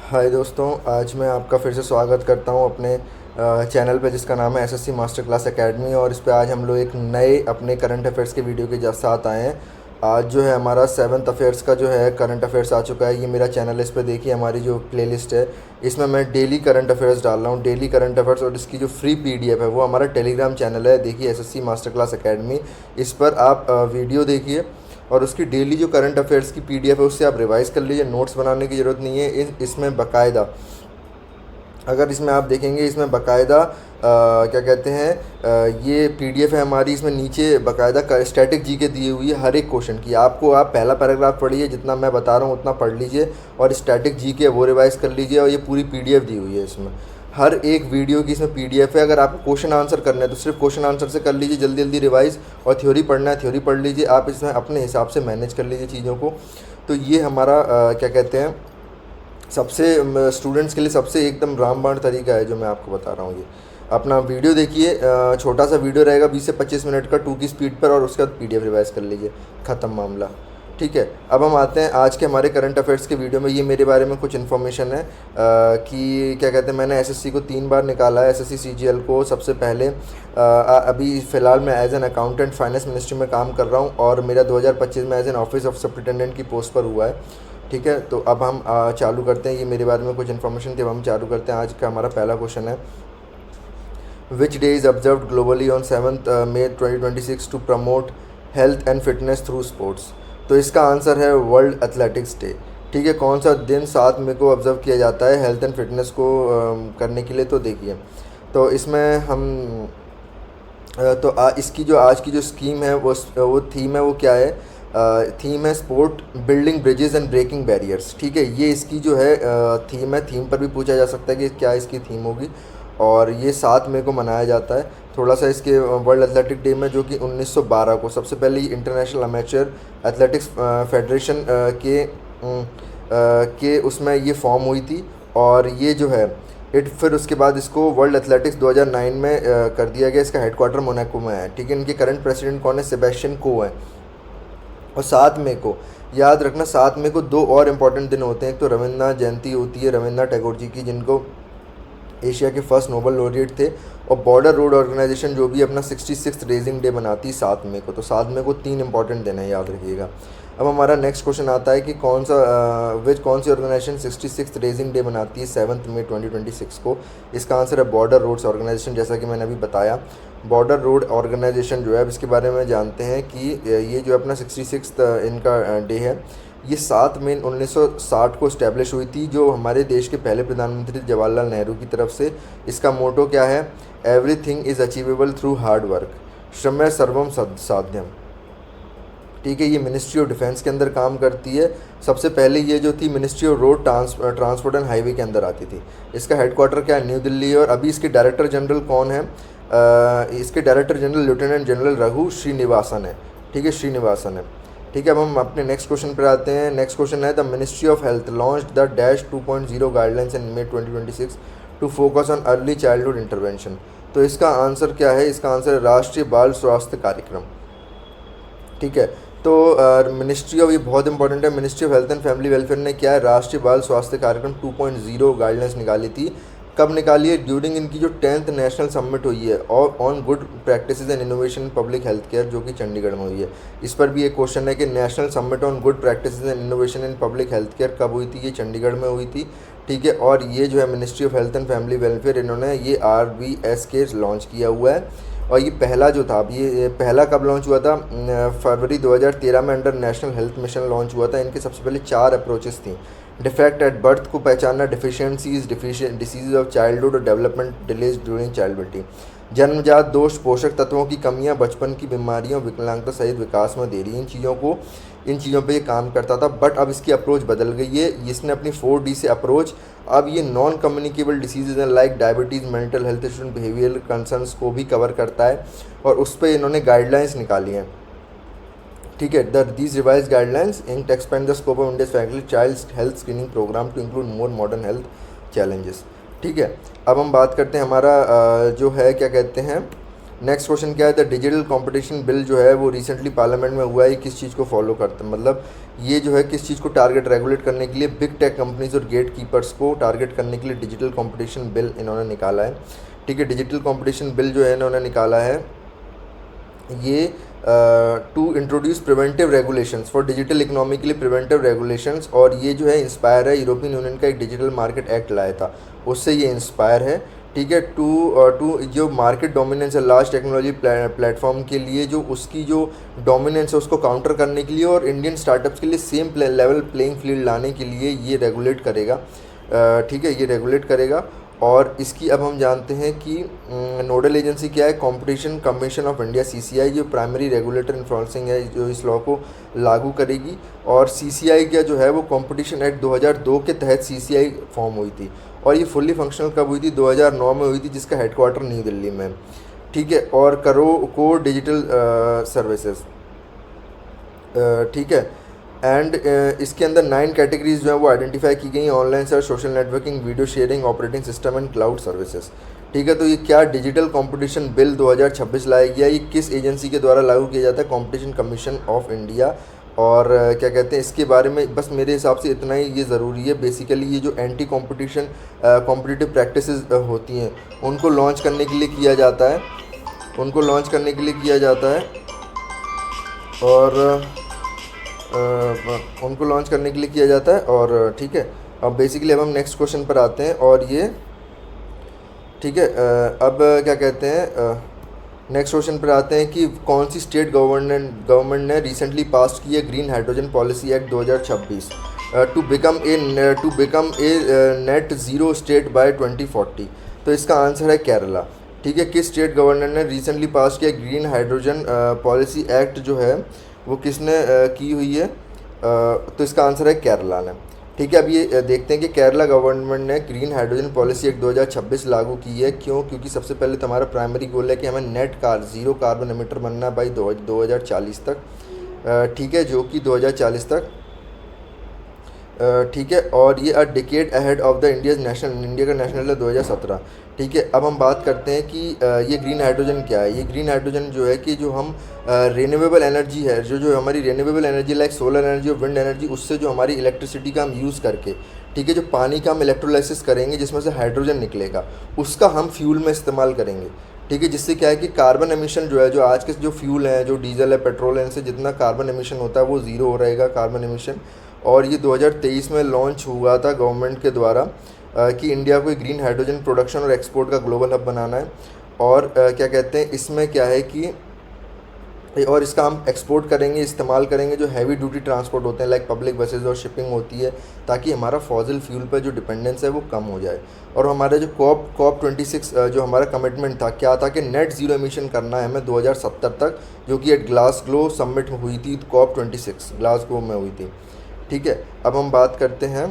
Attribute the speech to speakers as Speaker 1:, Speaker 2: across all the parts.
Speaker 1: हाय दोस्तों, आज मैं आपका फिर से स्वागत करता हूं अपने चैनल पे जिसका नाम है एसएससी मास्टर क्लास एकेडमी। और इस पे आज हम लोग एक नए अपने करंट अफेयर्स के वीडियो के साथ आए हैं। आज जो है हमारा सेवन्थ अफेयर्स का जो है करंट अफेयर्स आ चुका है। ये मेरा चैनल है, इस पे देखिए हमारी जो प्लेलिस्ट है इसमें मैं डेली करंट अफेयर्स डाल रहा हूँ, डेली करंट अफेयर्स। और इसकी जो फ्री पीडीएफ है वो हमारा टेलीग्राम चैनल है, देखिए एसएससी मास्टर क्लास एकेडमी। इस पर आप वीडियो देखिए और उसकी डेली जो करंट अफेयर्स की पीडीएफ है उससे आप रिवाइज़ कर लीजिए। नोट्स बनाने की ज़रूरत नहीं है। इसमें बाकायदा, अगर इसमें आप देखेंगे इसमें बाकायदा क्या कहते हैं, ये पीडीएफ है हमारी। इसमें नीचे बाकायदा स्टैटिक जीके दी हुई है हर एक क्वेश्चन की। आपको आप पहला पैराग्राफ पढ़िए, जितना मैं बता रहा हूँ उतना पढ़ लीजिए और स्टैटिक जीके वो रिवाइज़ कर लीजिए। और ये पूरी पीडीएफ दी हुई है इसमें, हर एक वीडियो की इसमें पीडीएफ है। अगर आपको क्वेश्चन आंसर करना है तो सिर्फ क्वेश्चन आंसर से कर लीजिए, जल्दी जल्दी रिवाइज। और थ्योरी पढ़ना है थ्योरी पढ़ लीजिए। आप इसमें अपने हिसाब से मैनेज कर लीजिए चीज़ों को। तो ये हमारा क्या कहते हैं, सबसे स्टूडेंट्स के लिए सबसे एकदम रामबाण तरीका है जो मैं आपको बता रहा हूँ। ये अपना वीडियो देखिए, छोटा सा वीडियो रहेगा 20 से 25 मिनट का 2 की स्पीड पर, और उसके बाद पीडीएफ रिवाइज कर लीजिए, ख़त्म मामला। ठीक है, अब हम आते हैं आज के हमारे करंट अफेयर्स के वीडियो में। ये मेरे बारे में कुछ इन्फॉर्मेशन है कि क्या कहते हैं, मैंने एसएससी को 3 बार निकाला है। एसएससी सीजीएल को सबसे पहले अभी फ़िलहाल मैं as an accountant finance ministry में काम कर रहा हूँ और मेरा 2025 में as an office of superintendent की पोस्ट पर हुआ है। ठीक है, तो अब हम चालू करते हैं। ये मेरे बारे में कुछ इन्फॉर्मेशन थी, अब हम चालू करते हैं। आज का हमारा पहला क्वेश्चन है, which day is observed globally on 7 May 2026 to promote health and fitness through sports. तो इसका आंसर है वर्ल्ड एथलेटिक्स डे। ठीक है, कौन सा दिन 7 मई को ऑब्ज़र्व किया जाता है हेल्थ एंड फिटनेस को करने के लिए? तो देखिए, तो इसमें हम इसकी जो आज की जो स्कीम है वो थीम है, वो क्या है? थीम है sport building bridges and breaking barriers. ठीक है, ये इसकी जो है थीम है। थीम पर भी पूछा जा सकता है कि क्या इसकी थीम होगी। और ये 7 मई को मनाया जाता है। थोड़ा सा इसके वर्ल्ड एथलेटिक डे में, जो कि 1912 को सबसे पहले ये इंटरनेशनल अमेचर एथलेटिक्स फेडरेशन के उसमें ये फॉर्म हुई थी। और ये जो है फिर उसके बाद इसको वर्ल्ड एथलेटिक्स 2009 में कर दिया गया। इसका हेडक्वार्टर मोनाको में है। ठीक है, इनके करंट प्रेसिडेंट कौन है? सेबेस्टियन को है। और 7 मई को याद रखना, 7 मई को 2 और इम्पॉर्टेंट दिन होते हैं। एक तो रविन्द्रनाथ जयंती होती है रविन्द्रनाथ टैगोर जी की, जिनको एशिया के फर्स्ट नोबल लॉरिएट थे। और बॉर्डर रोड ऑर्गेनाइजेशन जो भी अपना 66th रेजिंग डे मनाती है 7 मई को। तो 7 मई को 3 इंपॉर्टेंट दिन है, याद रखिएगा। अब हमारा नेक्स्ट क्वेश्चन आता है कि कौन सी ऑर्गेनाइजेशन 66th रेजिंग डे मनाती है 7 मई 2026 को? इसका आंसर है बॉर्डर रोड्स ऑर्गेनाइजेशन। जैसा कि मैंने अभी बताया, बॉर्डर रोड ऑर्गेनाइजेशन जो है, अब इसके बारे में जानते हैं कि ये जो अपना 66th इनका डे है, ये 7 मई 1960 को इस्टेब्लिश हुई थी, जो हमारे देश के पहले प्रधानमंत्री जवाहरलाल नेहरू की तरफ से। इसका मोटो क्या है? Everything is achievable through hard work, श्रमेय सर्वम साध्यम। ठीक है, ये मिनिस्ट्री ऑफ डिफेंस के अंदर काम करती है। सबसे पहले ये जो थी ministry of road transport and highway के अंदर आती थी। इसका हेडक्वार्टर क्या है? न्यू दिल्ली है। और अभी इसके डायरेक्टर जनरल कौन है? इसके director general lieutenant general Raghu Srinivasan है। ठीक है, श्रीनिवासन है। ठीक है, अब हम अपने नेक्स्ट क्वेश्चन पर आते हैं। नेक्स्ट क्वेश्चन है, the ministry of health launched the dash 2.0 guidelines in May 2026 to focus on early childhood intervention. तो इसका आंसर क्या है? इसका आंसर है राष्ट्रीय बाल स्वास्थ्य कार्यक्रम। ठीक है, तो मिनिस्ट्री ऑफ, ये बहुत इंपॉर्टेंट है, ministry of health and family welfare ने क्या है? राष्ट्रीय बाल स्वास्थ्य कार्यक्रम 2.0 गाइडलाइंस निकाली थी। कब निकाली है? ड्यूरिंग इनकी जो 10th नेशनल समिट हुई है और on good practices and innovation in public health care, जो कि चंडीगढ़ में हुई है। इस पर भी एक क्वेश्चन है कि national summit on good practices and innovation in public health care कब हुई थी? ये चंडीगढ़ में हुई थी। ठीक है, और ये जो है ministry of health and family welfare, इन्होंने ये RBSK लॉन्च किया हुआ है। और ये पहला जो था, अब ये पहला कब लॉन्च हुआ था? फरवरी 2013 में under national health mission launch हुआ था। इनके सबसे पहले 4 अप्रोचेस थी। डिफेक्ट एट बर्थ को पहचानना, डिफिशियंसीज डिसीज ऑफ चाइल्डहुड और डेवलपमेंट डिलेज ड्यूरिंग चाइल्डबिलिटी, जन्मजात दोष, पोषक तत्वों की कमियां, बचपन की बीमारियों, विकलांगता सहित विकास में देरी, इन चीज़ों पे ये काम करता था। बट अब इसकी अप्रोच बदल गई है। इसने अपनी 4D से अप्रोच, अब ये नॉन कम्युनिकेबल डिसीजेज हैं like diabetes, mental health issues, behavioural concerns को भी कवर करता है। और उस पर इन्होंने गाइडलाइंस निकाली हैं। ठीक है, these revise guidelines in expand the scope of India's faculty child health screening programme to include more modern health challenges. ठीक है, अब हम बात करते हैं हमारा जो है क्या कहते हैं, नेक्स्ट क्वेश्चन क्या है, द डिजिटल कंपटीशन बिल जो है वो रिसेंटली पार्लियामेंट में हुआ है, किस चीज़ को फॉलो करता है, मतलब ये जो है किस चीज़ को टारगेट रेगुलेट करने के लिए, बिग टेक कंपनीज और गेट कीपर्स को टारगेट करने के लिए डिजिटल कंपटीशन बिल इन्होंने निकाला है। ठीक है, डिजिटल कंपटीशन बिल जो है इन्होंने निकाला है ये to introduce preventive regulations for digital economy के लिए प्रिवेंटिव रेगुलेशंस, और ये जो है इंस्पायर है यूरोपियन यूनियन का एक डिजिटल मार्केट एक्ट लाया था, उससे ये इंस्पायर है। ठीक है, टू जो मार्केट डोमिनेंस है लार्ज टेक्नोलॉजी प्लेटफॉर्म के लिए, जो उसकी जो डोमिनेंस है उसको काउंटर करने के लिए और इंडियन स्टार्टअप्स के लिए सेम लेवल प्लेइंग फील्ड लाने के लिए ये रेगुलेट करेगा। ठीक है, ये रेगुलेट करेगा। और इसकी अब हम जानते हैं कि नोडल एजेंसी क्या है, competition commission of India CCI, जो प्राइमरी रेगुलेटर इन्फोर्सिंग है जो इस लॉ को लागू करेगी। और सीसीआई क्या जो है वो कंपटीशन एक्ट 2002 के तहत सीसीआई फॉर्म हुई थी, और ये फुल्ली फंक्शनल कब हुई थी, 2009 में हुई थी, जिसका हेडक्वार्टर न्यू दिल्ली में। ठीक है, और कोर डिजिटल सर्विसेज। ठीक है, एंड इसके अंदर 9 कैटेगरीज जो है वो आइडेंटिफाई की गई हैं, online search, social networking, video sharing, operating system and cloud services. ठीक है, तो ये क्या डिजिटल कंपटीशन बिल 2026 लाया गया, ये किस एजेंसी के द्वारा लागू किया जाता है, कंपटीशन कमीशन ऑफ इंडिया। और क्या कहते हैं इसके बारे में बस मेरे हिसाब से इतना ही ये ज़रूरी है। बेसिकली ये जो एंटी कंपटीशन कॉम्पिटिटिव प्रैक्टिसेस होती हैं उनको लॉन्च करने के लिए किया जाता है, उनको लॉन्च करने के लिए किया जाता है, और उनको लॉन्च करने के लिए किया जाता है। और ठीक है, अब बेसिकली अब हम नेक्स्ट क्वेश्चन पर आते हैं, और ये ठीक है अब क्या कहते हैं नेक्स्ट क्वेश्चन पर आते हैं कि कौन सी स्टेट गवर्नमेंट ने रिसेंटली पास की है green hydrogen policy act 2026 to become a net zero state by 2040। तो इसका आंसर है केरला। ठीक है, किस स्टेट गवर्नर ने रिसेंटली पास किया ग्रीन हाइड्रोजन पॉलिसी एक्ट जो है वो किसने की हुई है, तो इसका आंसर है केरला ने। ठीक है, अब ये देखते हैं कि केरला गवर्नमेंट ने ग्रीन हाइड्रोजन पॉलिसी एक्ट 2026 लागू की है, क्यों, क्योंकि सबसे पहले तो हमारा प्राइमरी गोल है कि हमें ज़ीरो कार्बन एमिटर बनना बाई 2040 तक। ठीक है, जो कि 2040 तक। ठीक है, और ये decade ahead of the India का नेशनल है 2017। ठीक है, अब हम बात करते हैं कि ये ग्रीन हाइड्रोजन क्या है। ये ग्रीन हाइड्रोजन जो है कि जो हम रिन्यूएबल एनर्जी है, जो हमारी renewable energy like solar energy और विंड एनर्जी, उससे जो हमारी इलेक्ट्रिसिटी का हम यूज़ करके, ठीक है, जो पानी का हम इलेक्ट्रोलाइसिस करेंगे जिसमें से हाइड्रोजन निकलेगा, उसका हम फ्यूल में इस्तेमाल करेंगे। ठीक है, जिससे क्या है कि कार्बन एमिशन जो है, जो आज के जो फ्यूल हैं, जो डीजल है, पेट्रोल है, इनसे जितना कार्बन एमिशन होता है वो ज़ीरो हो रहेगा कार्बन एमिशन। और ये 2023 में लॉन्च हुआ था गवर्नमेंट के द्वारा कि इंडिया को ग्रीन हाइड्रोजन प्रोडक्शन और एक्सपोर्ट का ग्लोबल हब बनाना है। और क्या कहते हैं इसमें क्या है कि और इसका हम एक्सपोर्ट करेंगे, इस्तेमाल करेंगे जो हैवी ड्यूटी ट्रांसपोर्ट होते हैं लाइक पब्लिक बसेस और शिपिंग होती है, ताकि हमारा फॉसिल फ्यूल पर जो डिपेंडेंस है वो कम हो जाए। और हमारा जो कॉप 26 जो हमारा कमिटमेंट था, क्या था कि नेट ज़ीरो एमिशन करना है हमें 2070 तक, जो कि एट ग्लासगो समिट हुई थी, कॉप 26 ग्लासगो में हुई थी। ठीक है, अब हम बात करते हैं,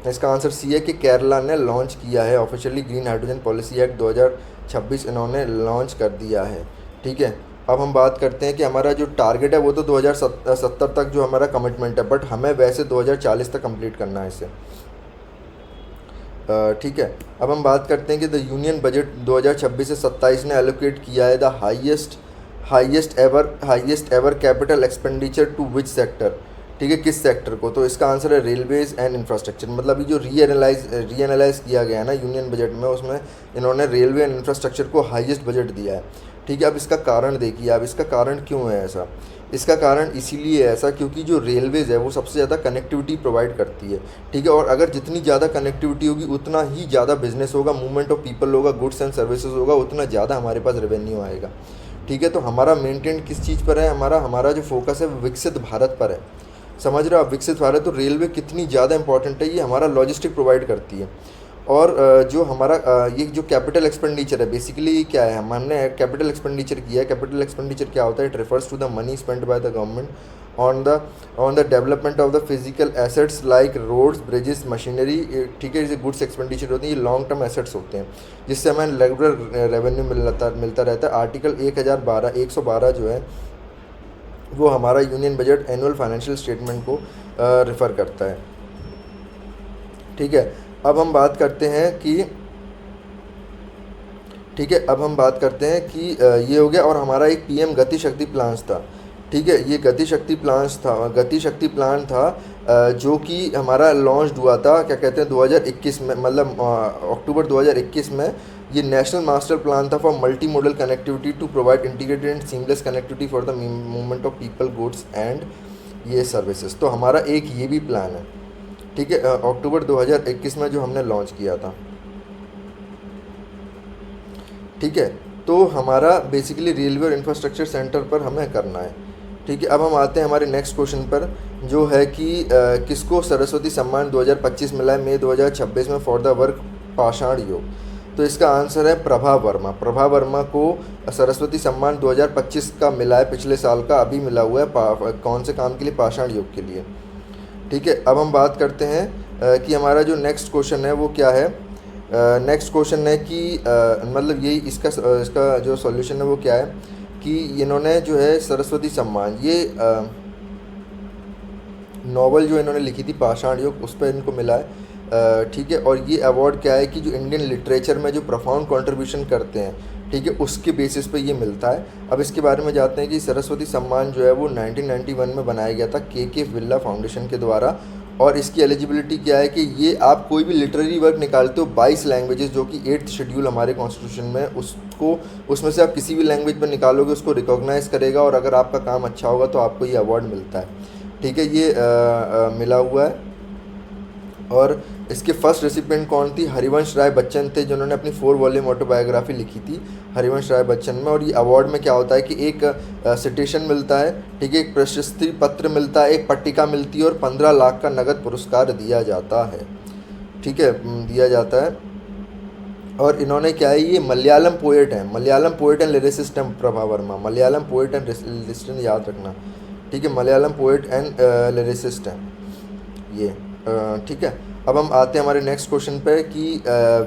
Speaker 1: इसका आंसर सी है कि केरला ने लॉन्च किया है officially green hydrogen policy act 2026 इन्होंने लॉन्च कर दिया है। ठीक है, अब हम बात करते हैं कि हमारा जो टारगेट है वो तो 2070 तक जो हमारा कमिटमेंट है, बट हमें वैसे 2040 तक कंप्लीट करना है इसे। ठीक है, अब हम बात करते हैं कि द यूनियन बजट 2026 से 27 ने एलोकेट किया है the highest ever capital expenditure to which sector. ठीक है, किस सेक्टर को, तो इसका आंसर है रेलवेज़ एंड इंफ्रास्ट्रक्चर। मतलब ये जो रीएनालाइज किया गया है ना यूनियन बजट में, उसमें इन्होंने रेलवे एंड इंफ्रास्ट्रक्चर को हाईएस्ट बजट दिया है। ठीक है, अब इसका कारण देखिए, अब इसका कारण क्यों है ऐसा। इसका कारण इसीलिए है ऐसा क्योंकि जो रेलवेज़ है वो सबसे ज़्यादा कनेक्टिविटी प्रोवाइड करती है। ठीक है, और अगर जितनी ज़्यादा कनेक्टिविटी होगी उतना ही ज़्यादा बिजनेस होगा, मूवमेंट ऑफ पीपल होगा, गुड्स एंड सर्विसेज होगा, उतना ज़्यादा हमारे पास रेवेन्यू आएगा। ठीक है, तो हमारा मेंटेन किस चीज़ पर है, हमारा जो फोकस है विकसित भारत पर है। समझ रहे हो आप, विकसित भारत, तो रेलवे कितनी ज़्यादा इंपॉर्टेंट है, ये हमारा लॉजिस्टिक प्रोवाइड करती है। और जो हमारा ये जो कैपिटल एक्सपेंडिचर है, बेसिकली क्या है, हमने कैपिटल एक्सपेंडिचर किया है। कैपिटल एक्सपेंडिचर क्या होता है, it refers to the money spend by the government on the development of the physical assets like roads, bridges, machinery. ठीक है, जैसे गुड्स एक्सपेंडिचर होती है, ये लॉन्ग टर्म एसेट्स होते हैं जिससे हमें रेगुलर रेवेन्यू मिलता रहता है। आर्टिकल 112 जो है वो हमारा union budget annual financial statement को रेफ़र करता है। ठीक है, अब हम बात करते हैं कि ठीक है, अब हम बात करते हैं कि ये हो गया। और हमारा एक पीएम गति शक्ति प्लान्स था। ठीक है, ये गति शक्ति प्लान था जो कि हमारा लॉन्च हुआ था, क्या कहते हैं, 2021 में, मतलब अक्टूबर 2021 में। ये नेशनल मास्टर प्लान था for multi modal connectivity to provide integrated and seamless connectivity for the movement of people, goods and ये सर्विसेज। तो हमारा एक ये भी प्लान है। ठीक है, अक्टूबर 2021 में जो हमने लॉन्च किया था। ठीक है, तो हमारा बेसिकली रेलवे और इंफ्रास्ट्रक्चर सेंटर पर हमें करना है। ठीक है, अब हम आते हैं हमारे नेक्स्ट क्वेश्चन पर, जो है कि किसको सरस्वती सम्मान 2025 मिला है मई 2026 में फॉर द वर्क पाषाण योग। तो इसका आंसर है प्रभा वर्मा। प्रभा वर्मा को सरस्वती सम्मान 2025 का मिला है, पिछले साल का अभी मिला हुआ है। कौन से काम के लिए? पाषाण योग के लिए। ठीक है, अब हम बात करते हैं कि हमारा जो नेक्स्ट क्वेश्चन है वो क्या है। नेक्स्ट क्वेश्चन है कि मतलब यही इसका जो सॉल्यूशन है वो क्या है कि इन्होंने जो है सरस्वती सम्मान, ये नॉवल जो इन्होंने लिखी थी पाषाण योग, उस पर इनको मिला है। ठीक है, और ये अवार्ड क्या है कि जो इंडियन लिटरेचर में जो प्रोफाउंड कंट्रीब्यूशन करते हैं, ठीक है, उसके बेसिस पे ये मिलता है। अब इसके बारे में जानते हैं कि सरस्वती सम्मान जो है वो 1991 में बनाया गया था के बिरला फाउंडेशन के द्वारा। और इसकी एलिजिबिलिटी क्या है कि ये आप कोई भी लिटरेरी वर्क निकालते हो 22 लैंग्वेजेस, जो कि 8th शेड्यूल हमारे कॉन्स्टिट्यूशन में, उसको उसमें से आप किसी भी लैंग्वेज में निकालोगे उसको रिकॉग्नाइज़ करेगा, और अगर आपका काम अच्छा होगा तो आपको ये अवार्ड मिलता है। ठीक है, ये मिला हुआ है। और इसके फर्स्ट रेसिपिएंट कौन थी? हरिवंश राय बच्चन थे, जिन्होंने अपनी 4 वॉल्यूम ऑटोबायोग्राफी लिखी थी, हरिवंश राय बच्चन में। और ये अवार्ड में क्या होता है कि एक सिटेशन मिलता है, ठीक है, एक प्रशस्ति पत्र मिलता है, एक पट्टिका मिलती है, और 15 लाख का नगद पुरस्कार दिया जाता है। ठीक है, दिया जाता है। और इन्होंने क्या है, ये मलयालम पोएट हैं, मलयालम पोएट एंड लिरिसिस्ट हैं Prabha Verma, Malayalam poet and lyricist, याद रखना। ठीक है, मलयालम पोएट एंड लिरिसिस्ट हैं ये। ठीक है, अब हम आते हैं हमारे नेक्स्ट क्वेश्चन पे कि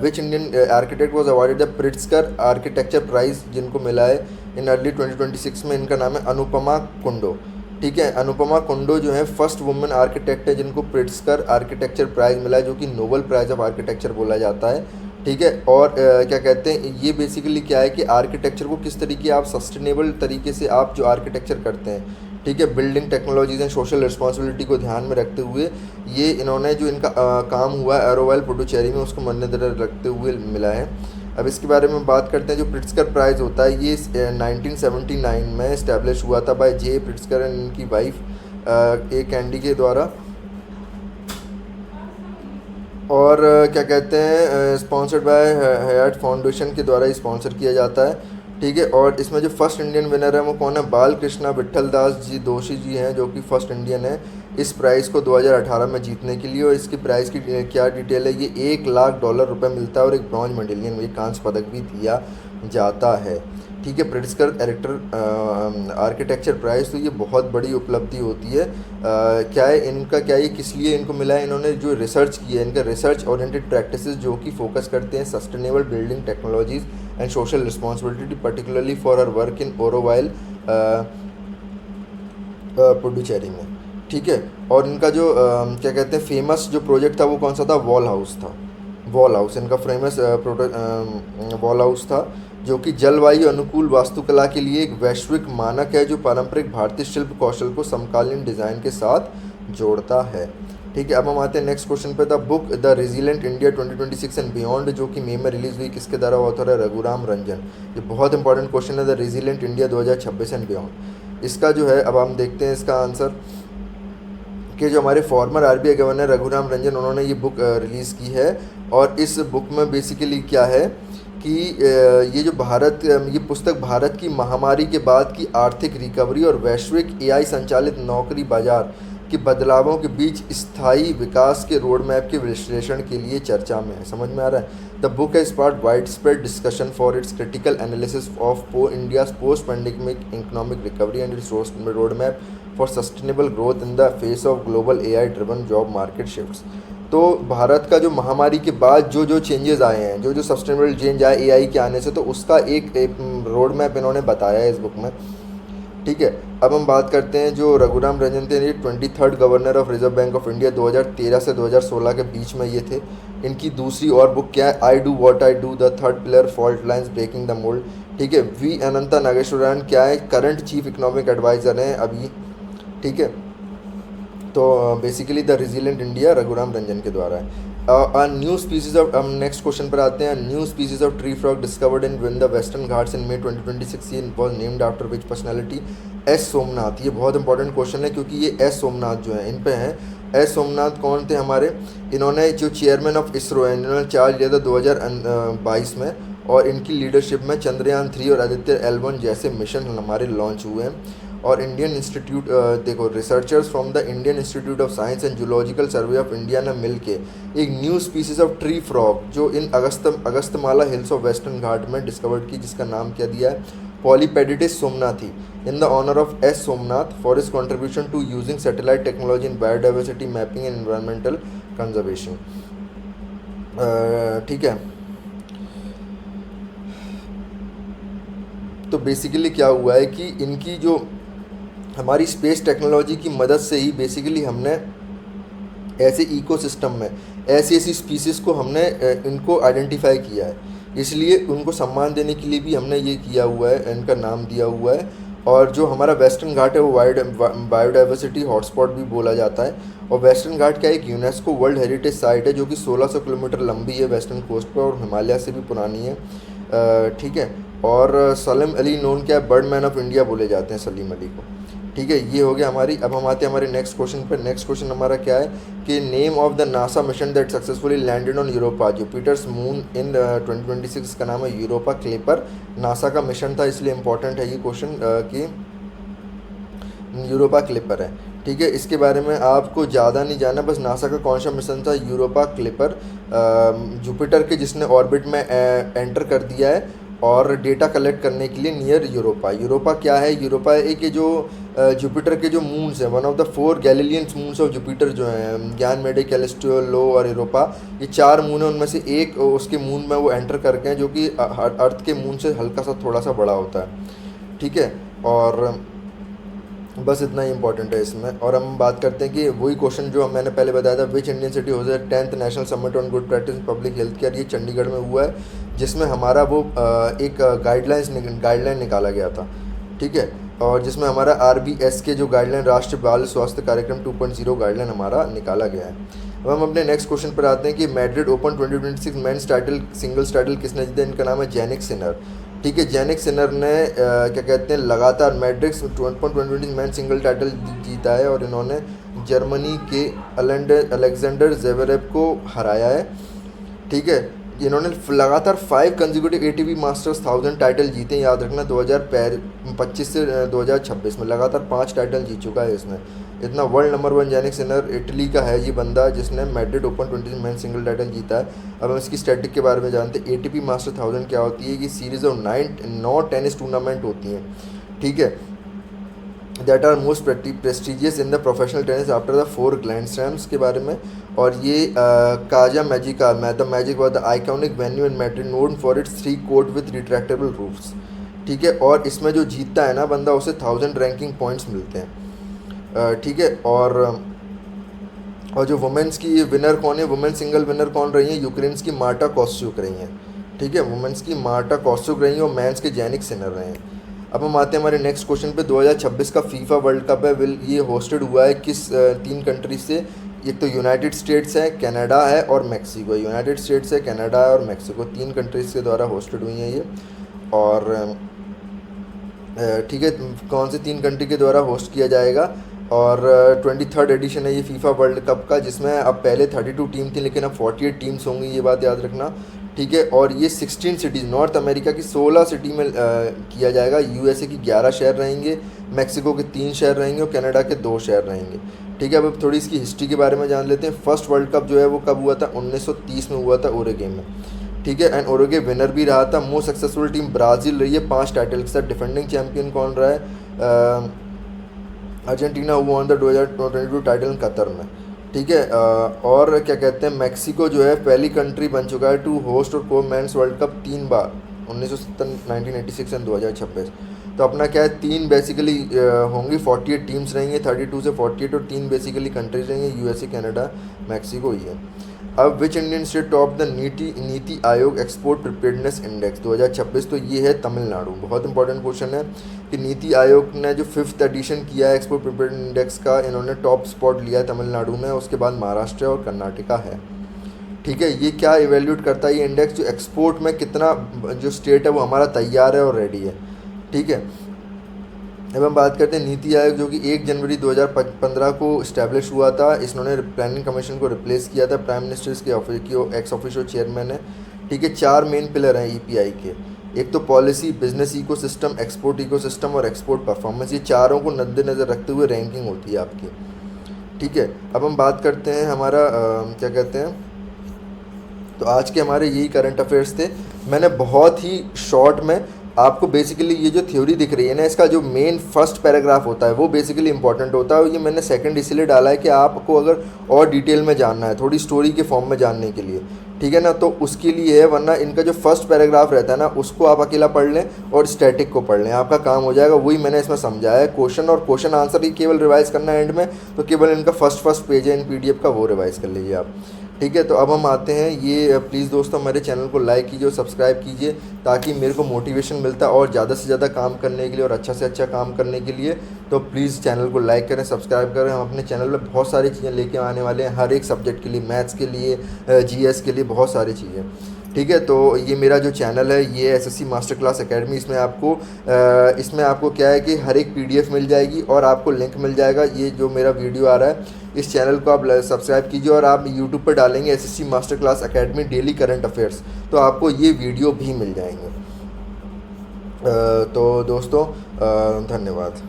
Speaker 1: which Indian architect was awarded the Pritzker architecture prize, जिनको मिला है इन अर्ली 2026 में। इनका नाम है अनुपमा कुंडो। ठीक है, अनुपमा कुंडो जो है फर्स्ट वुमेन आर्किटेक्ट है जिनको प्रिट्जकर आर्किटेक्चर प्राइज़ मिला है, जो कि नोबल प्राइज़ ऑफ आर्किटेक्चर बोला जाता है। ठीक है, और क्या कहते हैं, ये बेसिकली क्या है कि आर्किटेक्चर को किस तरीके आप सस्टेनेबल तरीके से आप जो आर्किटेक्चर करते हैं, ठीक है, building technologies and social responsibility को ध्यान में रखते हुए ये इन्होंने जो इनका काम हुआ है एरोवाइल पुडुचेरी में, उसको मद्देनजर रखते हुए मिला है। अब इसके बारे में बात करते हैं। जो प्रिट्जकर प्राइज़ होता है ये 1979 में इस्टेब्लिश हुआ था बाय जे प्रिट्जकर एंड इनकी वाइफ ए कैंडी के द्वारा। और क्या कहते हैं, स्पॉन्सर्ड बाय हयात फाउंडेशन के द्वारा स्पॉन्सर किया जाता है। ठीक है, और इसमें जो फर्स्ट इंडियन विनर है वो कौन है? बाल कृष्णा विट्ठल दास जी दोषी जी हैं, जो कि फर्स्ट इंडियन है इस प्राइज़ को 2018 में जीतने के लिए। और इसकी प्राइज़ की क्या डिटेल है, ये $1 लाख मिलता है, और एक ब्रॉन्ज मेडलियन, एक कांस्य पदक भी दिया जाता है। ठीक है, प्रिट्जकर डायरेक्टर आर्किटेक्चर प्राइज़, तो ये बहुत बड़ी उपलब्धि होती है। क्या है इनका, क्या ये किस लिए इनको मिला है? इन्होंने जो रिसर्च की है, इनका रिसर्च ओरिएंटेड प्रैक्टिसेस जो कि फोकस करते हैं sustainable building technologies and social responsibility, particularly for our work in Auroville Puducherry में। ठीक है, और इनका जो क्या कहते हैं फेमस जो प्रोजेक्ट था वो कौन सा था? वॉल हाउस था। वॉल हाउस इनका फेमस वॉल हाउस था, जो कि जलवायु अनुकूल वास्तुकला के लिए एक वैश्विक मानक है, जो पारंपरिक भारतीय शिल्प कौशल को समकालीन डिज़ाइन के साथ जोड़ता है। ठीक है, अब हम आते हैं नेक्स्ट क्वेश्चन पे। The book the resilient India 2026 and beyond, जो कि मई में रिलीज़ हुई, किसके द्वारा ऑथर है? रघुराम रंजन। ये बहुत इंपॉर्टेंट क्वेश्चन है, the resilient India 2026 and beyond. इसका जो है, अब हम देखते हैं इसका आंसर कि जो हमारे farmer RBI governor Raghuram Ranjan, उन्होंने ये बुक रिलीज़ की है। और इस बुक में बेसिकली क्या है कि ये जो ये पुस्तक भारत की महामारी के बाद की आर्थिक रिकवरी और वैश्विक एआई संचालित नौकरी बाजार के बदलावों के बीच स्थायी विकास के रोड मैप के विश्लेषण के लिए चर्चा में है। समझ में आ रहा है? The book has sparked wide spread discussion for its critical analysis of India's post pandemic economic recovery and it's road map for sustainable growth in the face of global AI driven job market shifts. तो भारत का जो महामारी के बाद जो changes आए हैं, जो सस्टेनेबल चेंज आए एआई के आने से, तो उसका एक रोड मैप इन्होंने बताया है इस बुक में। ठीक है। अब हम बात करते हैं जो रघुराम रंजन थे, ये 23rd governor of reserve bank of India 2013 से 2016 के बीच में ये थे। इनकी दूसरी और बुक क्या है, I do what I do, the third pillar, fault lines, breaking the mould. ठीक है। वी अनंता नागेश्वरन क्या है, करंट चीफ इकोनॉमिक एडवाइज़र हैं अभी। ठीक है। तो basically the resilient India Raghuram Ranjan के द्वारा है। न्यू स्पीसीज ऑफ, हम नेक्स्ट क्वेश्चन पर आते हैं। New species of tree frog discovered in win the western Ghats in May 2026 was named after which personality, S Somnath. ये बहुत इंपॉर्टेंट क्वेश्चन है क्योंकि ये एस सोमनाथ जो है इन पे हैं। एस सोमनाथ कौन थे हमारे, इन्होंने जो चेयरमैन ऑफ इसरो है, इन्होंने चार्ज लिया था 2022 में, और इनकी लीडरशिप में चंद्रयान 3 और आदित्य L1 जैसे मिशन हमारे लॉन्च हुए हैं। और इंडियन इंस्टीट्यूट, देखो researchers from the Indian institute of science and zoological survey of India ने मिल के एक new species of tree frog जो in Agasthyamala hills of western Ghat में डिस्कवर्ड की, जिसका नाम क्या दिया है, Polypedates somanathi, in the honour of S Somanath for his contribution to using satellite technology in biodiversity mapping and environmental conservation. ठीक है। तो बेसिकली क्या हुआ है कि इनकी जो हमारी स्पेस टेक्नोलॉजी की मदद से ही बेसिकली हमने ऐसे इकोसिस्टम में ऐसी ऐसी स्पीसीज़ को हमने इनको आइडेंटिफाई किया है, इसलिए उनको सम्मान देने के लिए भी हमने ये किया हुआ है, इनका नाम दिया हुआ है। और जो हमारा वेस्टर्न घाट है वो बायोडाइवर्सिटी हॉटस्पॉट भी बोला जाता है। और वेस्टर्न घाट क्या एक यूनेस्को वर्ल्ड हेरिटेज साइट है जो कि 1600 किलोमीटर लंबी है वेस्टर्न कोस्ट पर और हिमालय से भी पुरानी है। ठीक है। और सलीम अली नोन क्या है, बर्ड मैन ऑफ इंडिया बोले जाते हैं सलीम अली को। ठीक है। ये हो गया हमारी। अब हम आते हैं हमारे नेक्स्ट क्वेश्चन पर। नेक्स्ट क्वेश्चन हमारा क्या है कि name of the NASA mission that successfully landed on Europa, Jupiter's moon in 2026 का नाम है यूरोपा क्लिपर। नासा का मिशन था इसलिए इंपॉर्टेंट है ये क्वेश्चन कि यूरोपा क्लिपर है। ठीक है। इसके बारे में आपको ज़्यादा नहीं जाना, बस नासा का कौन सा मिशन था, यूरोपा क्लिपर, जुपिटर के जिसने ऑर्बिट में एंटर कर दिया है और डेटा कलेक्ट करने के लिए नियर यूरोपा। यूरोपा क्या है, यूरोपा एक जो जुपिटर के जो मून्स हैं, one of the 4 Galilean moons of Jupiter जो हैं, गैनमेडे, कैलिस्टो, लो और यूरोपा, ये 4 मून हैं, उनमें से एक उसके मून में वो एंटर करके हैं जो कि अर्थ के मून से हल्का सा थोड़ा सा बड़ा होता है। ठीक है। और बस इतना ही इंपॉर्टेंट है इसमें। और हम बात करते हैं कि वही क्वेश्चन जो मैंने पहले बताया था, विच इंडियन सिटी हो 10th national summit on good practice public health care, ये चंडीगढ़ में हुआ है, जिसमें हमारा वो एक गाइडलाइन निकाला गया था। ठीक है। और जिसमें हमारा RBS के जो गाइडलाइन, राष्ट्रीय बाल स्वास्थ्य कार्यक्रम 2.0 गाइडलाइन हमारा निकाला गया है। अब हम अपने नेक्स्ट क्वेश्चन पर आते हैं कि Madrid Open 2026 men's title singles title किसने जीता, इनका नाम है जैनिक सिनर। ठीक है। जैनिक सिनर ने क्या कहते हैं लगातार Madrid open 2020 men's single title जीता है और इन्होंने जर्मनी के अलेक्जेंडर जेवरेव को हराया है। ठीक है। इन्होंने लगातार 5 कंसेक्यूटिव ATP मास्टर्स 1000 टाइटल जीते, याद रखना 2025 से 2026 में लगातार 5 टाइटल जीत चुका है इसने। इतना world number 1 Jannik Sinner Italy का है ये बंदा, जिसने Madrid open 20 men single title जीता है। अब हम इसकी स्टैटिक के बारे में जानते हैं। ATP मास्टर 1000 क्या होती है कि सीरीज ऑफ 9 टेनिस टूर्नामेंट होती हैं। ठीक है। That are most prestigious in the professional tennis after the 4 grand slams के बारे में। और ये Caja Magica the magic was the iconic venue in Madrid known for its 3 court with retractable roofs. ठीक है। और इसमें जो जीतता है ना बंदा, उसे 1000 रैंकिंग पॉइंट्स मिलते हैं। ठीक है। और जो वुमेंस की विनर कौन है, वुमेन सिंगल विनर कौन रही है, यूक्रेन्स की मार्टा कोस्चुक रही हैं। ठीक है। वुमेंस की मार्टा कोस्चुक रही हैं और मेंस के जैनिक सिनर रहे हैं। अब हम आते हैं हमारे नेक्स्ट क्वेश्चन पे। 2026 का फीफा वर्ल्ड कप है, ये होस्टेड हुआ है किस 3 कंट्री से, एक तो यूनाइटेड स्टेट्स है, कनाडा है और मैक्सिको। यूनाइटेड स्टेट्स है, कनाडा है और मैक्सिको, 3 कंट्रीज़ के द्वारा होस्टेड हुई हैं ये। और ठीक है, कौन से 3 कंट्री के द्वारा होस्ट किया जाएगा। और 23rd एडिशन है ये फीफा वर्ल्ड कप का, जिसमें अब पहले 32 टीम थी लेकिन अब 48 टीम्स होंगी, ये बात याद रखना। ठीक है। और ये 16 सिटीज़, नॉर्थ अमेरिका की 16 सिटी में किया जाएगा। USA की 11 शहर रहेंगे, मैक्सिको के 3 शहर रहेंगे और कनाडा के 2 शहर रहेंगे। ठीक है। अब थोड़ी इसकी हिस्ट्री के बारे में जान लेते हैं। फर्स्ट वर्ल्ड कप जो है वो कब हुआ था, 1930 में हुआ था ओरेगे में। ठीक है। एंड ओरेगे विनर भी रहा था। मोस्ट सक्सेसफुल टीम ब्राज़ील रही है 5 टाइटल के साथ। डिफेंडिंग चैम्पियन कौन रहा है, अर्जेंटीना, वो ऑन द 2022 टाइटल कतर में। ठीक है। और क्या कहते हैं, मैक्सिको जो है पहली कंट्री बन चुका है टू होस्ट और को mains world cup 3 bar, 1970, 1986 and 2026। तो अपना क्या है, 3 बेसिकली होंगी, 48 टीम्स रहेंगे, 32 से 48, और 3 बेसिकली कंट्रीज रहेंगे, यूएसए, कनाडा, मैक्सिको ही है। अब which Indian state top the NITI Aayog export preparedness index 2026, तो ये है तमिलनाडु। बहुत इंपॉर्टेंट क्वेश्चन है कि नीति आयोग ने जो 5th एडिशन किया है एक्सपोर्ट प्रिपेयर्डनेस इंडेक्स का, इन्होंने टॉप स्पॉट लिया है तमिलनाडु में, उसके बाद महाराष्ट्र और कर्नाटका है। ठीक है, ये क्या इवेल्यूट करता है ये इंडेक्स, जो एक्सपोर्ट में कितना जो स्टेट है वो हमारा तैयार है और रेडी है। ठीक है, अब हम बात करते हैं नीति आयोग, जो कि 1 जनवरी 2015 को इस्टेब्लिश हुआ था। इन्होंने प्लानिंग कमीशन को रिप्लेस किया था, प्राइम मिनिस्टर्स के एक्स ऑफिशियो चेयरमैन है। ठीक है, 4 मेन पिलर हैं ईपीआई के, एक तो policy, business ecosystem, export ecosystem और एक्सपोर्ट परफॉर्मेंस। ये चारों को मद्देनज़र रखते हुए रैंकिंग होती है आपकी। ठीक है, अब हम बात करते हैं हमारा क्या कहते हैं, तो आज के हमारे यही करंट अफेयर्स थे। मैंने बहुत ही शॉर्ट में आपको बेसिकली ये जो थ्योरी दिख रही है ना, इसका जो मेन फर्स्ट पैराग्राफ होता है वो बेसिकली इंपॉर्टेंट होता है, और ये मैंने सेकंड इसलिए डाला है कि आपको अगर और डिटेल में जानना है, थोड़ी स्टोरी के फॉर्म में जानने के लिए, ठीक है ना, तो उसके लिए है। वरना इनका जो फर्स्ट पैराग्राफ रहता है ना, उसको आप अकेला पढ़ लें और स्टैटिक को पढ़ लें, आपका काम हो जाएगा। वही मैंने इसमें समझाया है। क्वेश्चन और क्वेश्चन आंसर ही केवल रिवाइज करना है एंड में, तो केवल इनका फर्स्ट पेज है इन पीडीएफ का, वो रिवाइज कर लीजिए आप। ठीक है, तो अब हम आते हैं ये, प्लीज़ दोस्तों हमारे चैनल को लाइक कीजिए और सब्सक्राइब कीजिए, ताकि मेरे को मोटिवेशन मिलता है और ज़्यादा से ज़्यादा काम करने के लिए और अच्छा से अच्छा काम करने के लिए। तो प्लीज़ चैनल को लाइक करें, सब्सक्राइब करें। हम अपने चैनल में बहुत सारी चीज़ें लेके आने वाले हैं, हर एक सब्जेक्ट के लिए, मैथ्स के लिए, जीएस के लिए, बहुत सारी चीज़ें। ठीक है, तो ये मेरा जो चैनल है ये एसएससी मास्टर क्लास एकेडमी, इसमें आपको क्या है कि हर एक पीडीएफ मिल जाएगी और आपको लिंक मिल जाएगा। ये जो मेरा वीडियो आ रहा है, इस चैनल को आप सब्सक्राइब कीजिए, और आप यूट्यूब पर डालेंगे SSC master class academy daily current affairs, तो आपको ये वीडियो भी मिल जाएंगे। तो दोस्तों धन्यवाद।